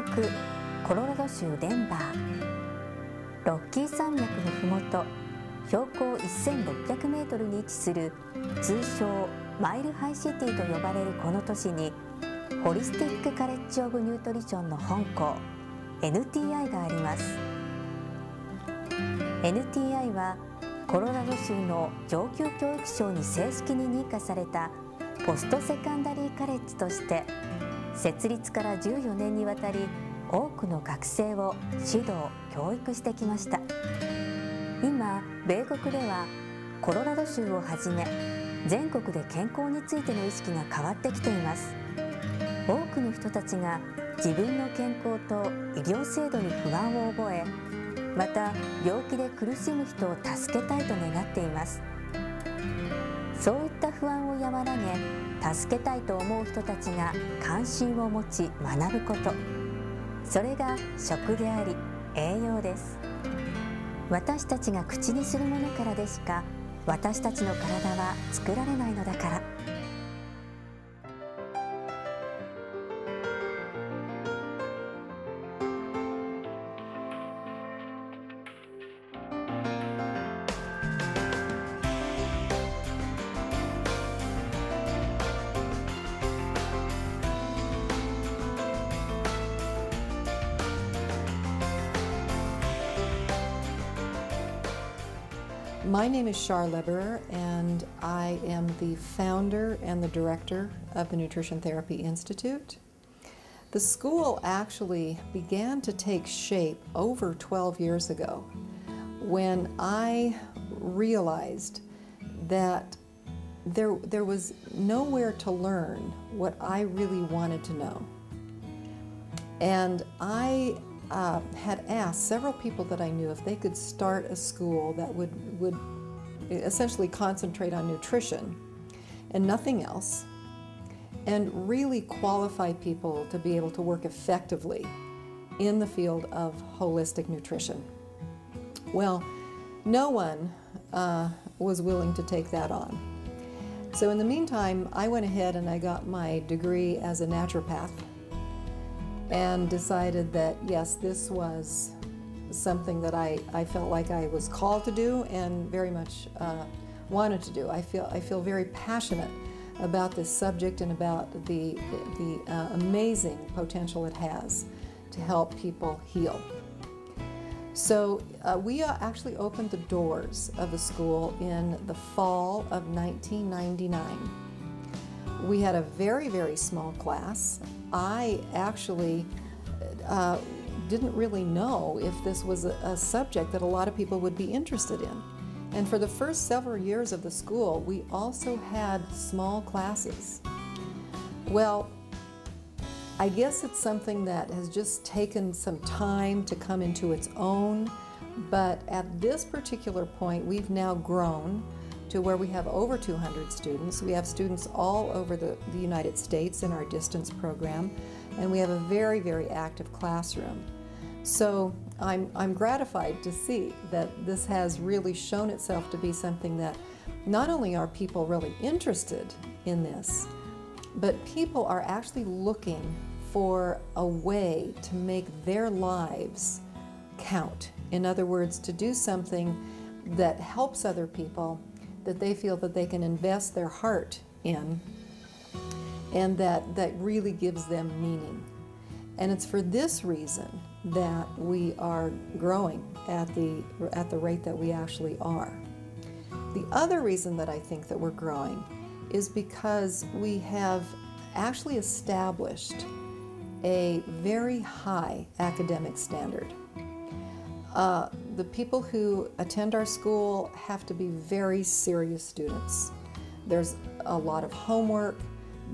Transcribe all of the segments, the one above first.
国コロラド州デンバー。ロッキー山脈のふもと、標高1600メートルに位置する通称マイルハイシティと呼ばれるこの都市に、ホリスティックカレッジ・オブ・ニュートリションの本校 NTI があります。 NTI はコロラド州の上級教育省に正式に認可されたポストセカンダリーカレッジとして、設立から14年にわたり多くの学生を指導・教育してきました。今、米国ではコロラド州をはじめ全国で健康についての意識が変わってきています。多くの人たちが自分の健康と医療制度に不安を覚え、また病気で苦しむ人を助けたいと願っています。そういった不安を和らげ、助けたいと思う人たちが関心を持ち学ぶこと、それが食であり栄養です。私たちが口にするものからでしか私たちの体は作られないのだから。My name is Char Leberer, and I am the founder and the director of the Nutrition Therapy Institute. The school actually began to take shape over 12 years ago when I realized that there was nowhere to learn what I really wanted to know. And I had asked several people that I knew if they could start a school that would essentially concentrate on nutrition and nothing else, and really qualify people to be able to work effectively in the field of holistic nutrition. Well, no one was willing to take that on. So in the meantime, I went ahead and I got my degree as a naturopath, and decided that yes, this was something that I felt like I was called to do and very much wanted to do. I feel very passionate about this subject and about the amazing potential it has to help people heal. So we actually opened the doors of the school in the fall of 1999. We had a very, very small class. I actually didn't really know if this was a subject that a lot of people would be interested in. And for the first several years of the school, we also had small classes. Well, I guess it's something that has just taken some time to come into its own, but at this particular point, we've now grown to where we have over 200 students. We have students all over the United States in our distance program, and we have a very, very active classroom. So I'm gratified to see that this has really shown itself to be something that not only are people really interested in this, but people are actually looking for a way to make their lives count. In other words, to do something that helps other people, that they feel that they can invest their heart in, and that really gives them meaning. And it's for this reason that we are growing at the rate that we actually are. The other reason that I think that we're growing is because we have actually established a very high academic standard. The people who attend our school have to be very serious students. There's a lot of homework.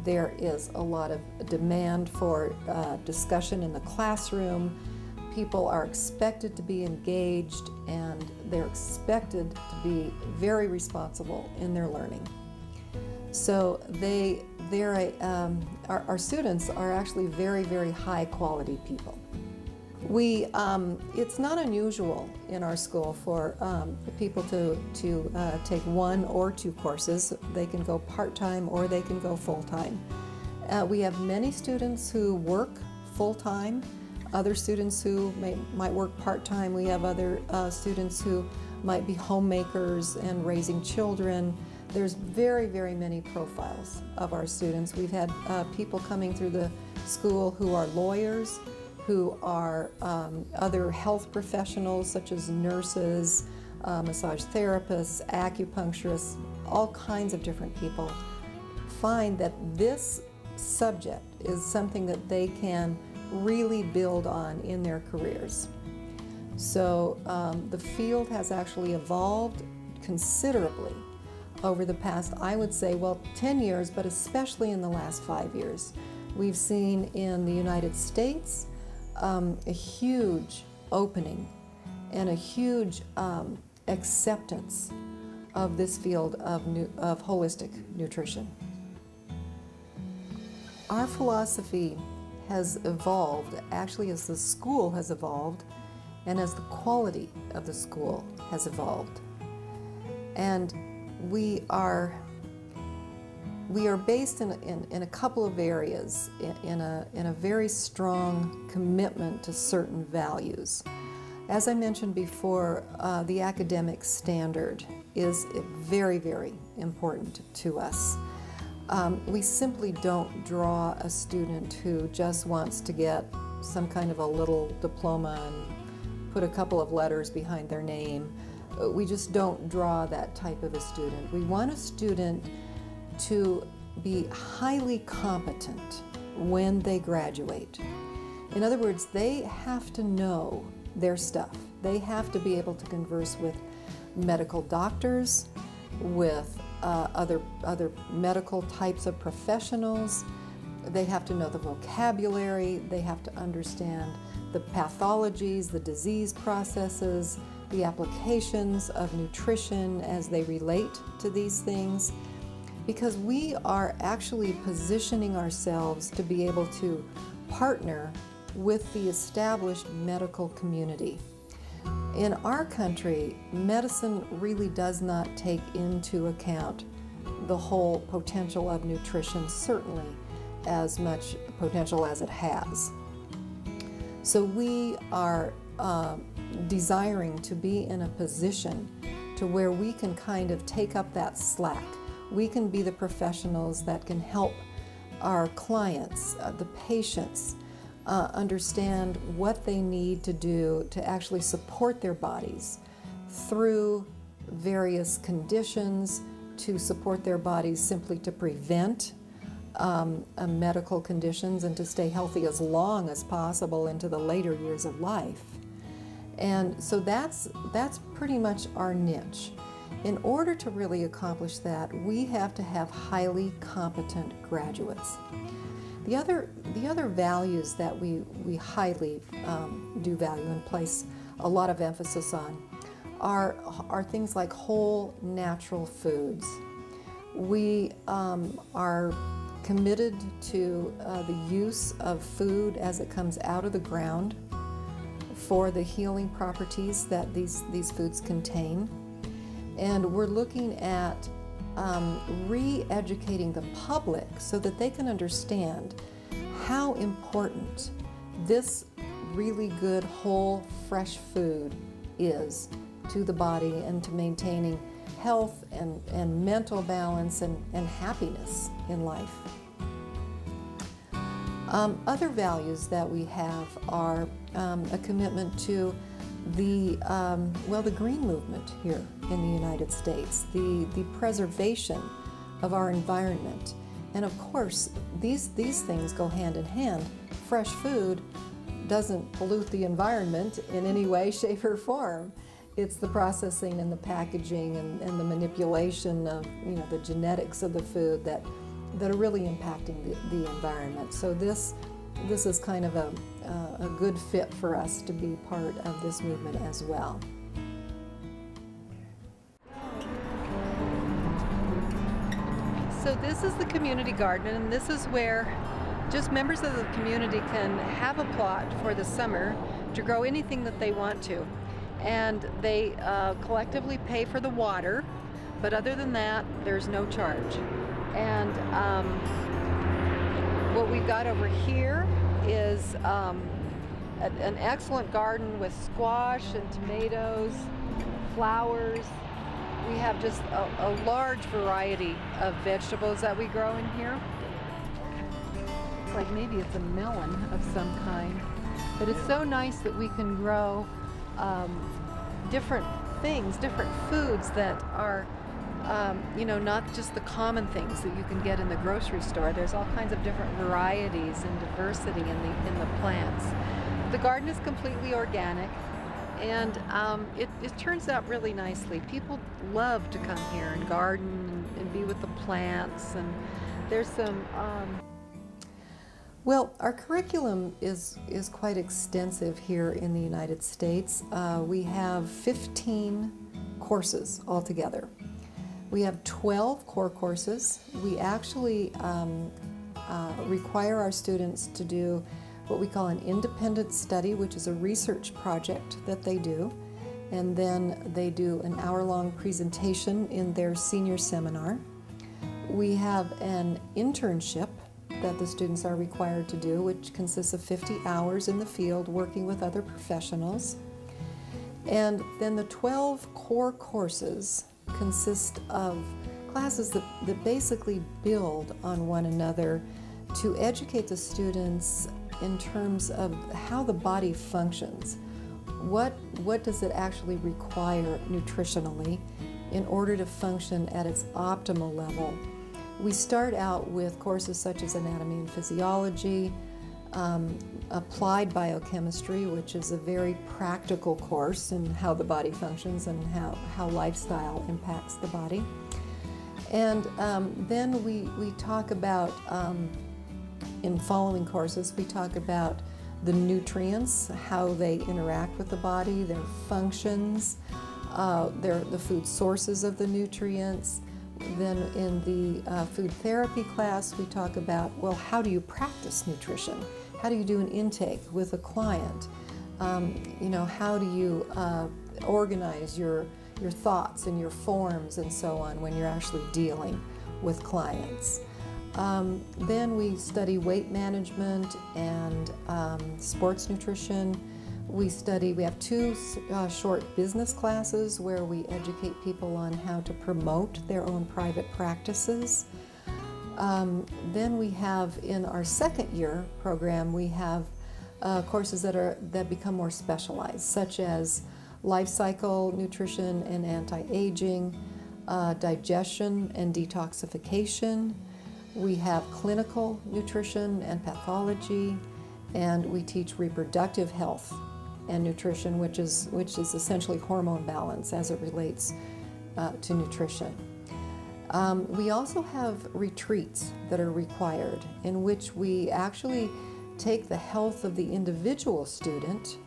There is a lot of demand for discussion in the classroom. People are expected to be engaged, and they're expected to be very responsible in their learning. So our students are actually very, very high quality people. It's not unusual in our school for people to take one or two courses. They can go part-time or they can go full-time. We have many students who work full-time. other students who might work part-time. We have other students who might be homemakers and raising children. There's very, very many profiles of our students. We've had people coming through the school who are lawyers, who are other health professionals such as nurses, massage therapists, acupuncturists, all kinds of different people find that this subject is something that they can really build on in their careers. So the field has actually evolved considerably over the past, I would say, well, 10 years, but especially in the last 5 years. We've seen in the United States a huge opening and a huge acceptance of this field of holistic nutrition. Our philosophy has evolved, actually, as the school has evolved and as the quality of the school has evolved. And we are based in a couple of areas, in a very strong commitment to certain values. As I mentioned before, the academic standard is very, very important to us. We simply don't draw a student who just wants to get some kind of a little diploma and put a couple of letters behind their name. We just don't draw that type of a student. We want a student to be highly competent when they graduate. In other words, they have to know their stuff. They have to be able to converse with medical doctors, with other medical types of professionals. They have to know the vocabulary. They have to understand the pathologies, the disease processes, the applications of nutrition as they relate to these things, because we are actually positioning ourselves to be able to partner with the established medical community. In our country, medicine really does not take into account the whole potential of nutrition, certainly as much potential as it has. So we are desiring to be in a position to where we can kind of take up that slack. We can be the professionals that can help our clients, the patients, understand what they need to do to actually support their bodies through various conditions, to support their bodies simply to prevent medical conditions and to stay healthy as long as possible into the later years of life. And so that's pretty much our niche. In order to really accomplish that, we have to have highly competent graduates. The other values that we highly do value and place a lot of emphasis on are things like whole natural foods. We are committed to the use of food as it comes out of the ground for the healing properties that these foods contain. And we're looking at re-educating the public so that they can understand how important this really good, whole, fresh food is to the body and to maintaining health and mental balance and happiness in life. Other values that we have are a commitment to the green movement here in the United States, the preservation of our environment. And of course, these things go hand in hand. Fresh food doesn't pollute the environment in any way, shape, or form. It's the processing and the packaging and the manipulation of the genetics of the food that are really impacting the environment. So this is kind of a good fit for us to be part of this movement as well. So this is the community garden, and this is where just members of the community can have a plot for the summer to grow anything that they want to. And they collectively pay for the water, but other than that, there's no charge. And what we've got over here is an excellent garden with squash and tomatoes, flowers. We have just a large variety of vegetables that we grow in here. It's like maybe it's a melon of some kind. But it's so nice that we can grow different things, different foods that are, you know, not just the common things that you can get in the grocery store. There's all kinds of different varieties and diversity in the plants. The garden is completely organic, and it turns out really nicely. People love to come here and garden and be with the plants, and there's some well, our curriculum is quite extensive here in the United States. We have 15 courses altogether. We have 12 core courses. We actually require our students to do what we call an independent study, which is a research project that they do. And then they do an hour-long presentation in their senior seminar. We have an internship that the students are required to do, which consists of 50 hours in the field working with other professionals. And then the 12 core courses consist of classes that basically build on one another to educate the students in terms of how the body functions. What does it actually require nutritionally in order to function at its optimal level? We start out with courses such as anatomy and physiology, applied biochemistry, which is a very practical course in how the body functions and how lifestyle impacts the body. And then we talk about, in following courses, we talk about the nutrients, how they interact with the body, their functions, the food sources of the nutrients. Then in the food therapy class, we talk about, well, how do you practice nutrition? How do you do an intake with a client? You know, how do you organize your thoughts and your forms and so on when you're actually dealing with clients? Then we study weight management and sports nutrition. We have two short business classes where we educate people on how to promote their own private practices. Then we have, in our second year program, we have courses that become more specialized, such as life cycle nutrition and anti-aging, digestion and detoxification. We have clinical nutrition and pathology, and we teach reproductive health and nutrition, which is essentially hormone balance as it relates to nutrition. We also have retreats that are required, in which we actually take the health of the individual student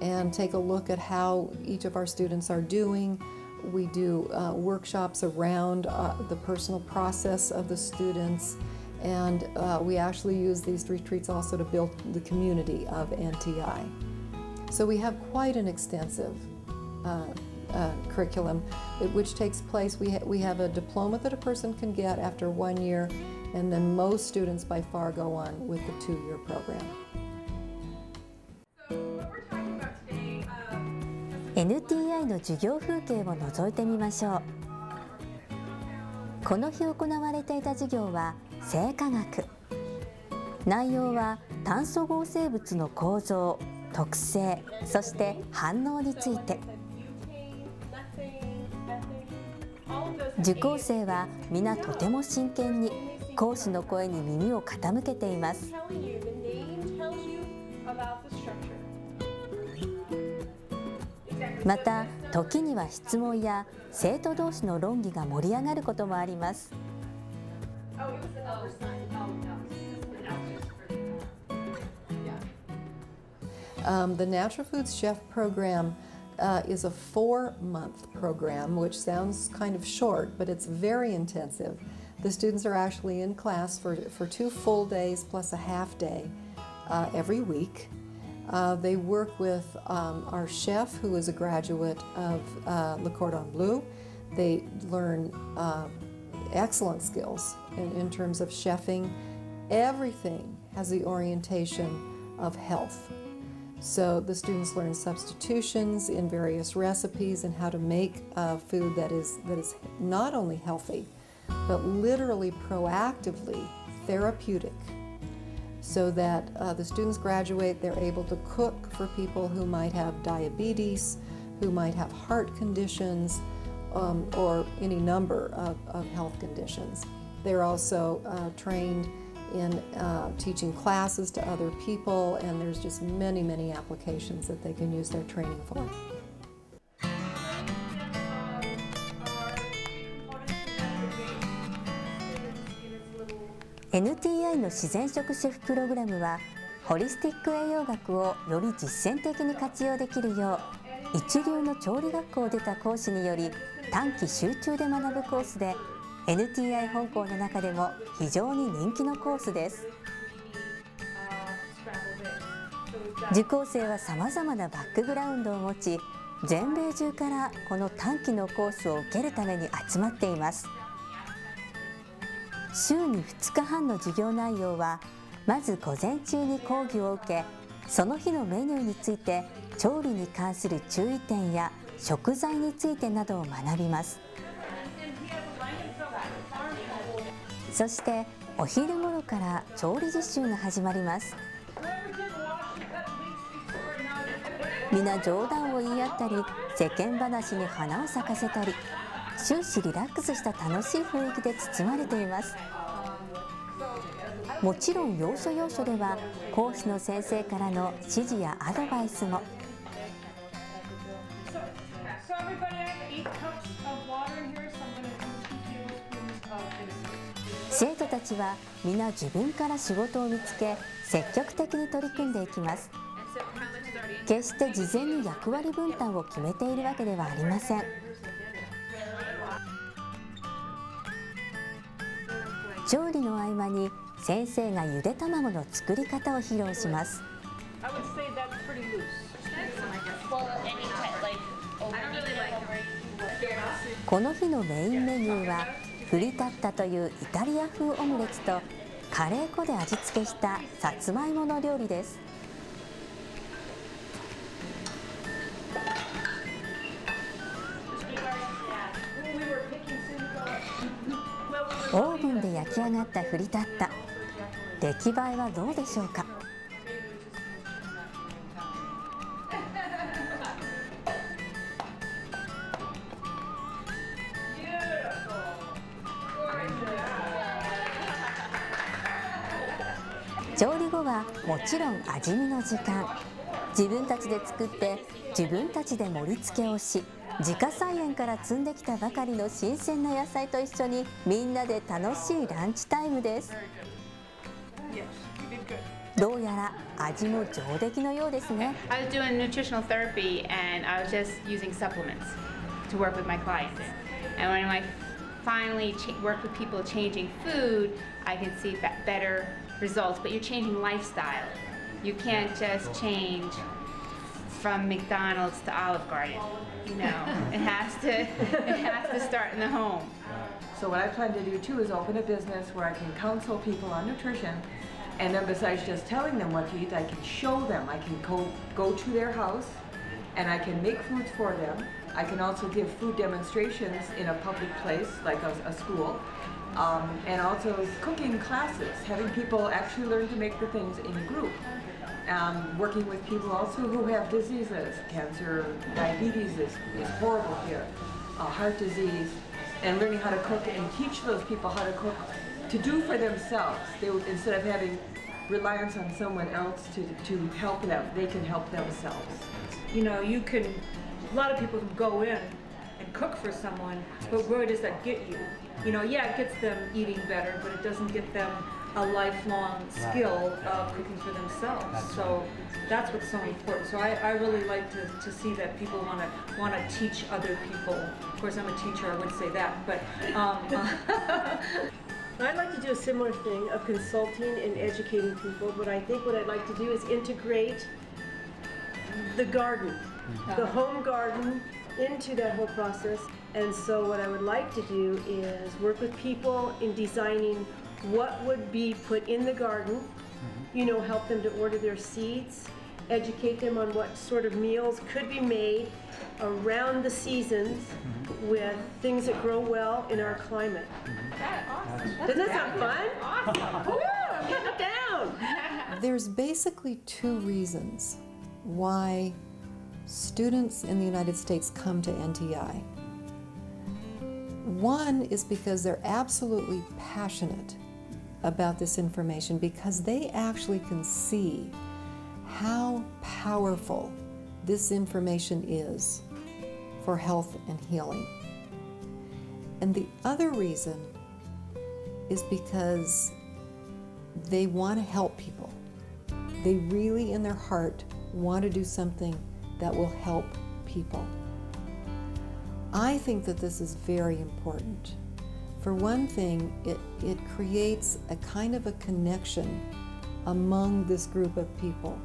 and take a look at how each of our students are doing. We do workshops around the personal process of the students, and we actually use these retreats also to build the community of NTI. So we have quite an extensive curriculum which takes place. We have a diploma that a person can get after 1 year, and then most students by far go on with the 2-year program. NTI の授業風景を覗いてみましょう。この日行われていた授業は生化学。内容は炭素合成物の構造、特性、そして反応について。受講生は皆とても真剣に講師の声に耳を傾けています。また、時には質問や生徒同士の論議が盛り上がることもあります。The Natural Foods Chef program is a 4-month program, which sounds kind of short, but it's very intensive. The students are actually in class for 2 full days plus a half day every week. They work with our chef, who is a graduate of Le Cordon Bleu. They learn excellent skills in terms of chefing. Everything has the orientation of health. So the students learn substitutions in various recipes and how to make food that is not only healthy, but literally proactively therapeutic, so that the students graduate, they're able to cook for people who might have diabetes, who might have heart conditions, or any number of health conditions. They're also trained in teaching classes to other people, and there's just many, many applications that they can use their training for. NTI の自然食シェフプログラムは、ホリスティック栄養学をより実践的に活用できるよう、一流の調理学校を出た講師により短期集中で学ぶコースで、NTI 本校の中でも非常に人気のコースです。受講生はさまざまなバックグラウンドを持ち、全米中からこの短期のコースを受けるために集まっています。週に2日半の授業内容は、まず午前中に講義を受け、その日のメニューについて調理に関する注意点や食材についてなどを学びます。そしてお昼頃から調理実習が始まります。皆冗談を言い合ったり、世間話に花を咲かせたり、終始リラックスした楽しい雰囲気で包まれています。もちろん要所要所では講師の先生からの指示やアドバイスも。生徒たちは皆自分から仕事を見つけ、積極的に取り組んでいきます。決して事前に役割分担を決めているわけではありません。調理の合間に先生がゆで卵の作り方を披露します。この日のメインメニューはフリタッタというイタリア風オムレツとカレー粉で味付けしたさつまいもの料理です。オーブンで焼き上がったフリタッタ、出来栄えはどうでしょうか。調理後はもちろん味見の時間。自分たちで作って自分たちで盛り付けをし、自家菜園から摘んできたばかりの新鮮な野菜と一緒にみんなで楽しいランチタイムです。どうやら味も上出来のようですね。I was doing nutritional therapy and I was just using supplements to work with my clients. And when I finally work with people changing food, I can see better results. But you're changing lifestyle. You can't just change from McDonald's to Olive Garden. You know, it has to start in the home. So what I plan to do too is open a business where I can counsel people on nutrition, and then besides just telling them what to eat, I can show them. I can go to their house and I can make foods for them. I can also give food demonstrations in a public place like a school, and also cooking classes, having people actually learn to make the things in a group. Working with people also who have diseases, cancer, diabetes is horrible here, heart disease, and learning how to cook and teach those people how to cook to do for themselves. Instead of having reliance on someone else to help them, they can help themselves. You know, a lot of people can go in and cook for someone, but where does that get you? You know, yeah, it gets them eating better, but it doesn't get them a lifelong skill of cooking for themselves. So that's what's so important. So I really like to see that people want to teach other people. Of course, I'm a teacher, I wouldn't say that, but I'd like to do a similar thing of consulting and educating people, but I think what I'd like to do is integrate the garden, the home garden, into that whole process. And so what I would like to do is work with people in designing what would be put in the garden, you know, help them to order their seeds educate them on what sort of meals could be made around the seasons with things that grow well in our climate. Doesn't that sound fun? Awesome. Woo, I'm getting it down. There's basically two reasons why students in the United States come to NTI. One is because they're absolutely passionate about this information, because they actually can see how powerful this information is for health and healing. And the other reason is because they want to help people. They really, in their heart, want to do something that will help people. I think that this is very important. For one thing, it creates a kind of a connection among this group of people,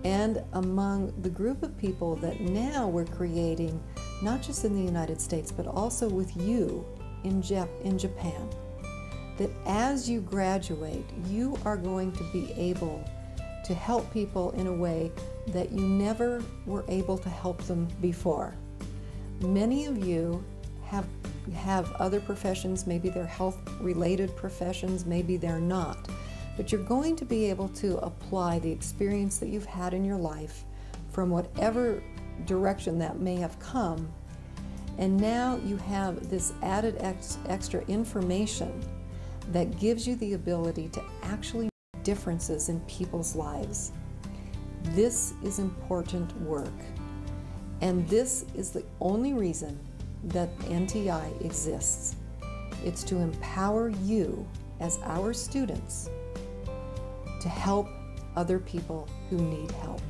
and among the group of people that now we're creating, not just in the United States, but also with you in Japan. That as you graduate, you are going to be able to help people in a way that you never were able to help them before. Many of you have other professions, maybe they're health-related professions, maybe they're not. But you're going to be able to apply the experience that you've had in your life from whatever direction that may have come, and now you have this added extra information that gives you the ability to actually make differences in people's lives. This is important work, and this is the only reason that NTI exists. It's to empower you as our students to help other people who need help.